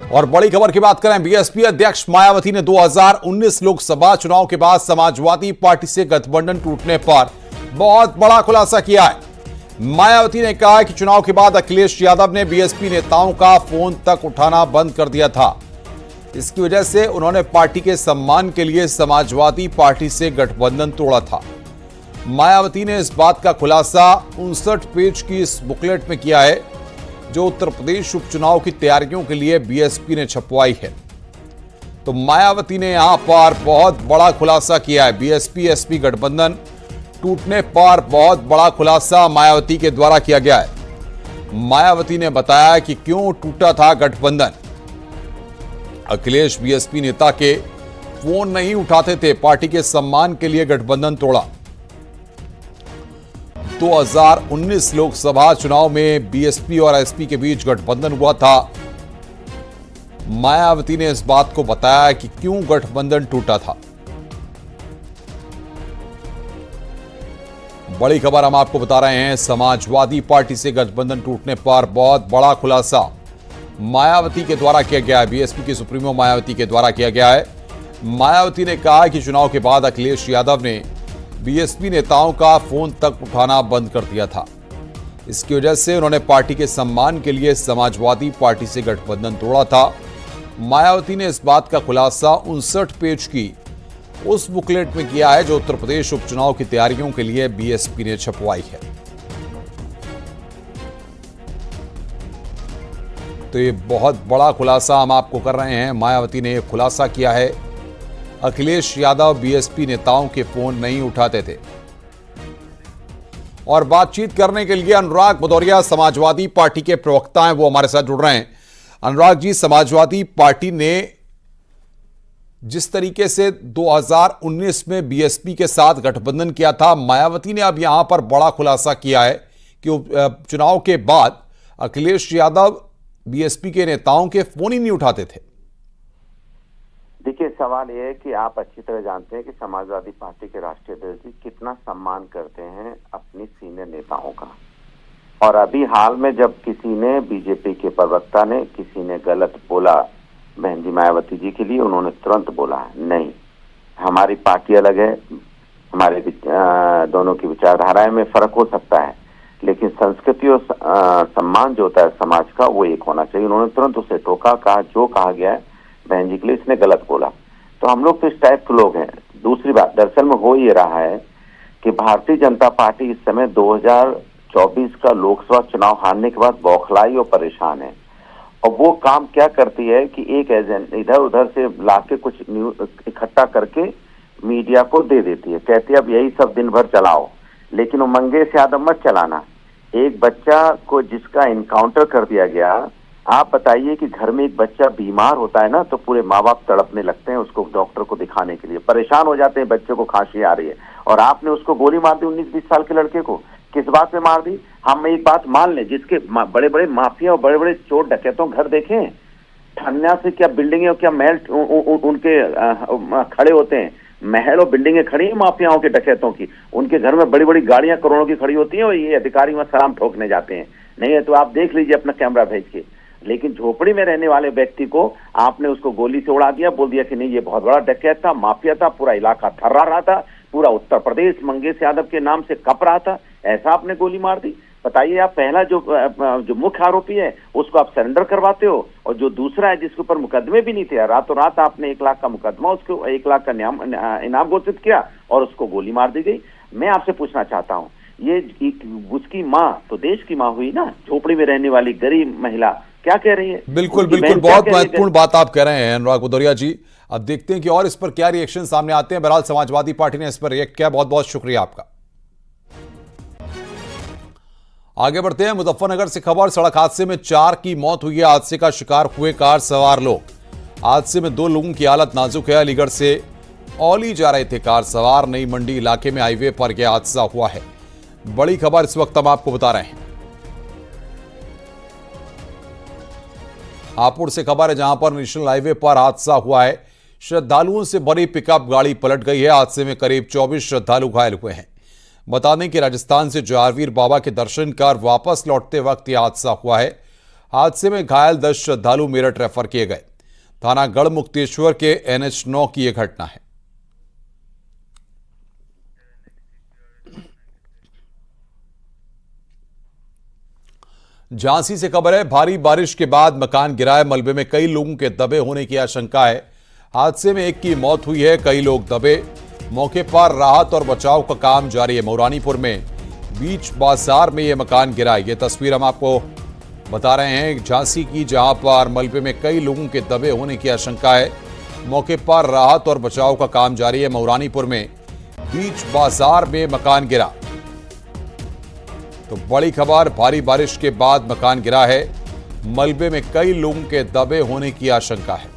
और बड़ी खबर की बात करें, बीएसपी अध्यक्ष मायावती ने 2019 लोकसभा चुनाव के बाद समाजवादी पार्टी से गठबंधन टूटने पर बहुत बड़ा खुलासा किया है। मायावती ने कहा कि चुनाव के बाद अखिलेश यादव ने बीएसपी नेताओं का फोन तक उठाना बंद कर दिया था। इसकी वजह से उन्होंने पार्टी के सम्मान के लिए समाजवादी पार्टी से गठबंधन तोड़ा था। मायावती ने इस बात का खुलासा 59 पेज की इस बुकलेट में किया है जो उत्तर प्रदेश उपचुनाव की तैयारियों के लिए बीएसपी ने छपवाई है। तो मायावती ने यहां पर बहुत बड़ा खुलासा किया है। बीएसपी एसपी गठबंधन टूटने पर बहुत बड़ा खुलासा मायावती के द्वारा किया गया है। मायावती ने बताया कि क्यों टूटा था गठबंधन। अखिलेश बीएसपी नेता के फोन नहीं उठाते थे, पार्टी के सम्मान के लिए गठबंधन तोड़ा। 2019 लोकसभा चुनाव में बीएसपी और एसपी के बीच गठबंधन हुआ था। मायावती ने इस बात को बताया कि क्यों गठबंधन टूटा था। बड़ी खबर हम आपको बता रहे हैं, समाजवादी पार्टी से गठबंधन टूटने पर बहुत बड़ा खुलासा मायावती के द्वारा किया गया है। बीएसपी के सुप्रीमो मायावती के द्वारा किया गया है। मायावती ने कहा कि चुनाव के बाद अखिलेश यादव ने बीएसपी नेताओं का फोन तक उठाना बंद कर दिया था। इसकी वजह से उन्होंने पार्टी के सम्मान के लिए समाजवादी पार्टी से गठबंधन तोड़ा था। मायावती ने इस बात का खुलासा 59 पेज की उस बुकलेट में किया है जो उत्तर प्रदेश उपचुनाव की तैयारियों के लिए बीएसपी ने छपवाई है। तो ये बहुत बड़ा खुलासा हम आपको कर रहे हैं। मायावती ने यह खुलासा किया है, अखिलेश यादव बीएसपी नेताओं के फोन नहीं उठाते थे। और बातचीत करने के लिए अनुराग भदौरिया समाजवादी पार्टी के प्रवक्ता हैं, वो हमारे साथ जुड़ रहे हैं। अनुराग जी, समाजवादी पार्टी ने जिस तरीके से 2019 में बीएसपी के साथ गठबंधन किया था, मायावती ने अब यहां पर बड़ा खुलासा किया है कि चुनाव के बाद अखिलेश यादव बीएसपी के नेताओं के फोन ही नहीं उठाते थे। देखिए, सवाल यह है कि आप अच्छी तरह जानते हैं कि समाजवादी पार्टी के राष्ट्रीय अध्यक्ष जी कितना सम्मान करते हैं अपनी सीनियर नेताओं का। और अभी हाल में जब किसी ने, बीजेपी के प्रवक्ता ने किसी ने गलत बोला बहन जी मायावती जी के लिए, उन्होंने तुरंत बोला नहीं, हमारी पार्टी अलग है, हमारे दोनों की विचारधाराएं में फर्क हो सकता है, लेकिन संस्कृति और सम्मान जो होता है समाज का वो एक होना चाहिए। उन्होंने तुरंत उसे टोका, कहा जो कहा गया है बहन जी के लिए इसने गलत बोला। तो हम लोग तो इस टाइप के लोग हैं। दूसरी बात, दरअसल में हो ये रहा है कि भारतीय जनता पार्टी इस समय 2024 का लोकसभा चुनाव हारने के बाद बौखलाई और परेशान है। और वो काम क्या करती है कि एक एजेंट इधर उधर से लाके कुछ न्यूज इकट्ठा करके मीडिया को दे देती है, कहती है अब यही सब दिन भर चलाओ, लेकिन वो मंगेश यादव मत चलाना। एक बच्चा को जिसका इनकाउंटर कर दिया गया, आप बताइए कि घर में एक बच्चा बीमार होता है ना तो पूरे माँ बाप तड़पने लगते हैं उसको डॉक्टर को दिखाने के लिए, परेशान हो जाते हैं, बच्चे को खांसी आ रही है, और आपने उसको गोली मार दी 19-20 साल के लड़के को। किस बात पे मार दी? हम एक बात मान लें, जिसके बड़े बड़े माफिया और बड़े बड़े चोर डकैतों घर देखें, ठन्ना से क्या बिल्डिंगें और क्या महल उनके खड़े होते हैं, महल और बिल्डिंगें खड़ी हैं माफियाओं के डकैतों की, उनके घर में बड़ी बड़ी गाड़ियां करोड़ों की खड़ी होती हैं और ये अधिकारी वहां सलाम ठोकने जाते हैं। नहीं है तो आप देख लीजिए अपना कैमरा भेज के। लेकिन झोपड़ी में रहने वाले व्यक्ति को आपने उसको गोली से उड़ा दिया, बोल दिया कि नहीं ये बहुत बड़ा डकैत था, माफिया था, पूरा इलाका थर्रा रहा था, पूरा उत्तर प्रदेश मंगेश यादव के नाम से कप रहा था, ऐसा आपने गोली मार दी। बताइए, आप पहला जो मुख्य आरोपी है उसको आप सरेंडर करवाते हो, और जो दूसरा है जिसके ऊपर मुकदमे भी नहीं थे, रातों रात आपने 1 लाख का मुकदमा, उसको 1 लाख का इनाम घोषित किया और उसको गोली मार दी गई। मैं आपसे पूछना चाहता हूँ, ये उसकी माँ तो देश की माँ हुई ना, झोपड़ी में रहने वाली गरीब महिला क्या कह रही है? बिल्कुल बिल्कुल, बहुत महत्वपूर्ण बात आप कह रहे हैं अनुराग भदौरिया जी। अब देखते हैं कि और इस पर क्या रिएक्शन सामने आते हैं। बहरहाल समाजवादी पार्टी ने इस पर रिएक्ट किया, बहुत बहुत शुक्रिया आपका। आगे बढ़ते हैं, मुजफ्फरनगर से खबर, सड़क हादसे में 4 की मौत हुई है। हादसे का शिकार हुए कार सवार लोग। हादसे में 2 लोगों की हालत नाजुक है। अलीगढ़ से औली जा रहे थे कार सवार, नई मंडी इलाके में हाईवे पर यह हादसा हुआ है। बड़ी खबर इस वक्त हम आपको बता रहे हैं। हापुड़ से खबर है, जहां पर नेशनल हाईवे पर हादसा हुआ है। श्रद्धालुओं से भरी पिकअप गाड़ी पलट गई है। हादसे में करीब 24 श्रद्धालु घायल हुए हैं। बता दें कि राजस्थान से जहारवीर बाबा के दर्शन कर वापस लौटते वक्त यह हादसा हुआ है। हादसे में घायल 10 श्रद्धालु मेरठ रेफर किए गए। थाना गढ़मुक्तेश्वर के NH9 की यह घटना है। झांसी से खबर है, भारी बारिश के बाद मकान गिरा है। मलबे में कई लोगों के दबे होने की आशंका है। हादसे में एक की मौत हुई है, कई लोग दबे। मौके पर राहत और बचाव का काम जारी है। मौरानीपुर में बीच बाजार में यह मकान गिरा है। यह तस्वीर हम आपको बता रहे हैं झांसी की, जहां पर मलबे में कई लोगों के दबे होने की आशंका है। मौके पर राहत और बचाव का काम जारी है। मौरानीपुर में बीच बाजार में मकान गिरा। तो बड़ी खबर, भारी बारिश के बाद मकान गिरा है। मलबे में कई लोगों के दबे होने की आशंका है।